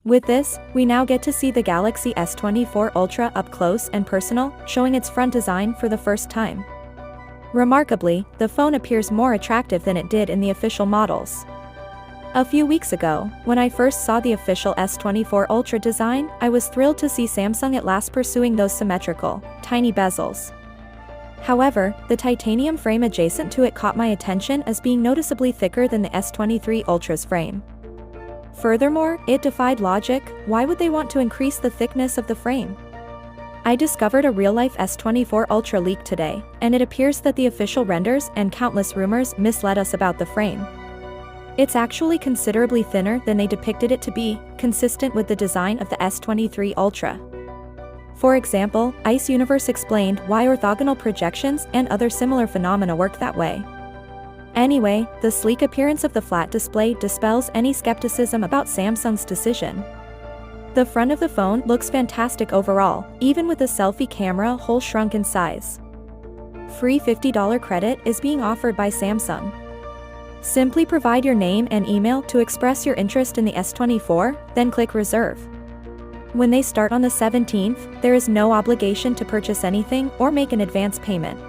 With this, we now get to see the Galaxy S24 Ultra up close and personal, showing its front design for the first time. Remarkably, the phone appears more attractive than it did in the official models. A few weeks ago, when I first saw the official S24 Ultra design, I was thrilled to see Samsung at last pursuing those symmetrical, tiny bezels. However, the titanium frame adjacent to it caught my attention as being noticeably thicker than the S23 Ultra's frame. Furthermore, it defied logic. Why would they want to increase the thickness of the frame? I discovered a real-life S24 Ultra leak today, and it appears that the official renders and countless rumors misled us about the frame. It's actually considerably thinner than they depicted it to be, consistent with the design of the S23 Ultra. For example, Ice Universe explained why orthogonal projections and other similar phenomena work that way. Anyway, the sleek appearance of the flat display dispels any skepticism about Samsung's decision. The front of the phone looks fantastic overall, even with the selfie camera hole shrunk in size. Free $50 credit is being offered by Samsung. Simply provide your name and email to express your interest in the S24, then click Reserve. When they start on the 17th, there is no obligation to purchase anything or make an advance payment.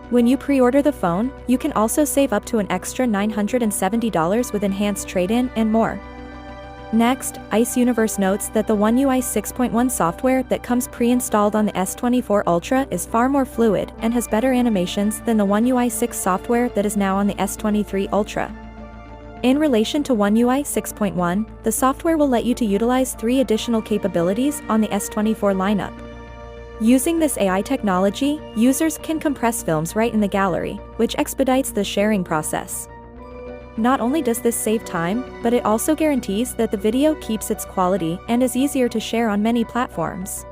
When you pre-order the phone, you can also save up to an extra $970 with enhanced trade-in and more. Next, Ice Universe notes that the One UI 6.1 software that comes pre-installed on the S24 Ultra is far more fluid and has better animations than the One UI 6 software that is now on the S23 Ultra. In relation to One UI 6.1, the software will let you to utilize 3 additional capabilities on the S24 lineup. Using this AI technology, users can compress films right in the gallery, which expedites the sharing process. Not only does this save time, but it also guarantees that the video keeps its quality and is easier to share on many platforms.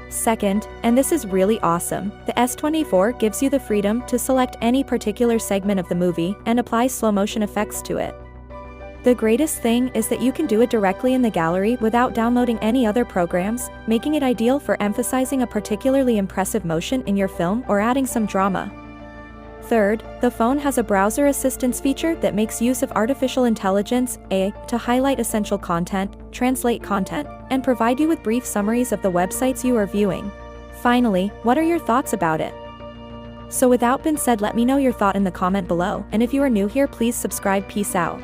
Second, and this is really awesome, the S24 gives you the freedom to select any particular segment of the movie and apply slow motion effects to it. The greatest thing is that you can do it directly in the gallery without downloading any other programs, making it ideal for emphasizing a particularly impressive motion in your film or adding some drama. Third, the phone has a browser assistance feature that makes use of artificial intelligence, AI, to highlight essential content, translate content, and provide you with brief summaries of the websites you are viewing. Finally, what are your thoughts about it? So without being said, let me know your thought in the comment below, and if you are new here, please subscribe. Peace out.